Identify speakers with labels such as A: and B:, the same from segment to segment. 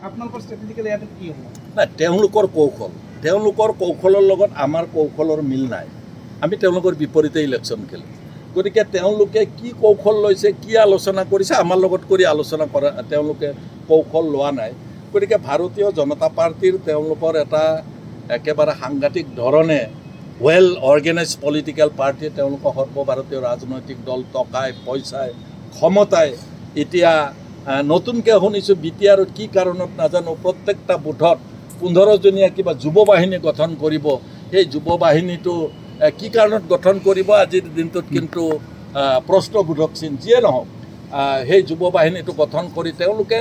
A: আপোনালোকৰ ষ্ট্ৰেটেজিকেলি ইয়াতে কি হ'ব
B: না তেওঁলোকৰ কৌশলৰ লগত আমাৰ কৌশলৰ মিল নাই আমি তেওঁলোকৰ বিপৰীতে ইলেকশ্যন খেলোঁ গতিকে তেওঁলোকে কি কৌশল লৈছে কি আলোচনা কৰিছে আমাৰ লগত কৰি আলোচনা কৰা তেওঁলোকে কৌশল লোৱা নাই গতিকে ভাৰতীয় জনতা পাৰ্টিৰ তেওঁলোকৰ এটা একেবাৰে সাংঘাতিক ধৰণে ৱেল অৰ্গেনাইজ পলিটিকেল পাৰ্টি তেওঁলোকৰ সৰ্বভাৰতীয় ৰাজনৈতিক দল টকাই পইচাই ক্ষমতাই এতিয়া নতুনকৈ শুনিছোঁ বিটিআৰত কি কাৰণত নাজানো প্ৰত্যেকটা বুথত 15জনীয়া কিবা যুৱ বাহিনী গঠন কৰিব সেই যুৱ বাহিনীটো কি কাৰণত গঠন কৰিব আজিৰ দিনটোত কিন্তু প্ৰশ্নবোধক চিন যিয়ে নহওক সেই যুৱ বাহিনীটো গঠন কৰি তেওঁলোকে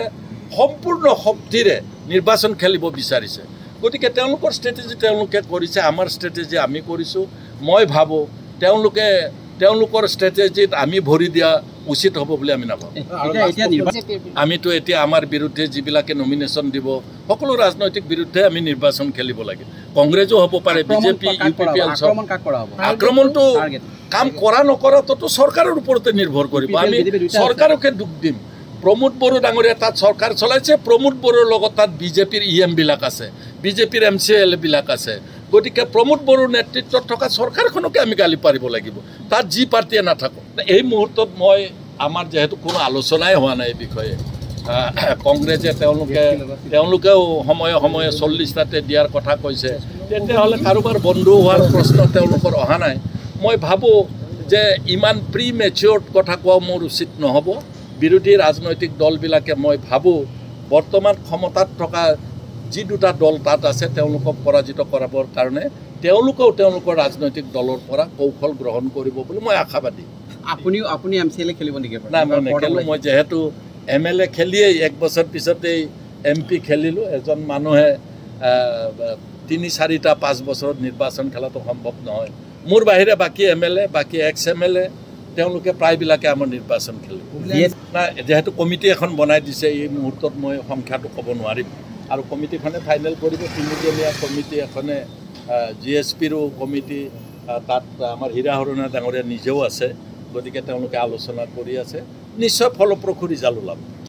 B: সম্পূৰ্ণ শক্তিৰে নিৰ্বাচন খেলিব বিচাৰিছে গতিকে তেওঁলোকৰ ষ্ট্ৰেটেজি তেওঁলোকে কৰিছে আমাৰ ষ্ট্ৰেটেজি আমি কৰিছোঁ মই ভাবোঁ তেওঁলোকৰ ষ্ট্ৰেটেজিত আমি ভৰি দিয়া উচিত হ'ব বুলি আমি নাভাবোঁ আমিতো এতিয়া আমাৰ বিৰুদ্ধে যিবিলাকে নমিনেশ্যন দিব সকলো ৰাজনৈতিক বিৰুদ্ধে আমি নিৰ্বাচন খেলিব লাগে কংগ্ৰেছো হ'ব পাৰে বিজেপি ইউপিপিএল আক্ৰমণটো কাম কৰা নকৰাটোতো চৰকাৰৰ ওপৰতে নিৰ্ভৰ কৰিব আমি চৰকাৰকে দুখ দিম প্ৰমোদ বড়ো ডাঙৰীয়া তাত চৰকাৰ চলাইছে প্ৰমোদ বড়োৰ লগত তাত বিজেপিৰ বিলাক আছে বিজেপিৰ MCL বিলাক আছে গতিকে প্ৰমোদ বড়োৰ নেতৃত্বত থকা চৰকাৰখনকে আমি গালি পাৰিব লাগিব তাত যি পাৰ্টিয়ে নাথাকক এই মুহূৰ্তত মই আমাৰ যেহেতু কোনো আলোচনাই হোৱা নাই এই বিষয়ে কংগ্ৰেছে তেওঁলোকেও সময়ে সময়ে 40টাতে দিয়াৰ কথা কৈছে তেতিয়াহ'লে কাৰোবাৰ বন্ধু হোৱাৰ প্ৰশ্ন তেওঁলোকৰ অহা নাই মই ভাবোঁ যে ইমান প্ৰি মেচিয়ৰ্ড কথা কোৱা মোৰ উচিত নহ'ব বিৰোধী ৰাজনৈতিক দলবিলাকে মই ভাবোঁ বৰ্তমান ক্ষমতাত থকা যি দুটা দল তাত আছে তেওঁলোকক পৰাজিত কৰাবৰ কাৰণে তেওঁলোকেও তেওঁলোকৰ ৰাজনৈতিক দলৰ পৰা কৌশল গ্ৰহণ কৰিব বুলি মই আশাবাদী
A: আপুনি MCL খেলিব নেকি
B: নাই মই নেখেলোঁ মই যেহেতু MLA খেলিয়েই 1 বছৰ পিছতেই MP খেলিলোঁ এজন মানুহে 3-4টা 5 বছৰত নিৰ্বাচন খেলাটো সম্ভৱ নহয় মোৰ বাহিৰে বাকী MLA বাকী ex-MLA তেওঁলোকে প্ৰায়বিলাকে আমাৰ নিৰ্বাচন খেলে না যেহেতু কমিটি এখন বনাই দিছে এই মুহূৰ্তত মই সংখ্যাটো ক'ব নোৱাৰিম আৰু কমিটিখনে ফাইনেল কৰিব 3জনীয়া কমিটি এখনে GSPৰো কমিটি তাত আমাৰ হীৰা হৰণা ডাঙৰীয়া নিজেও আছে গতিকে তেওঁলোকে আলোচনা কৰি আছে নিশ্চয় ফলপ্ৰসূ ৰিজাল্ট ওলাব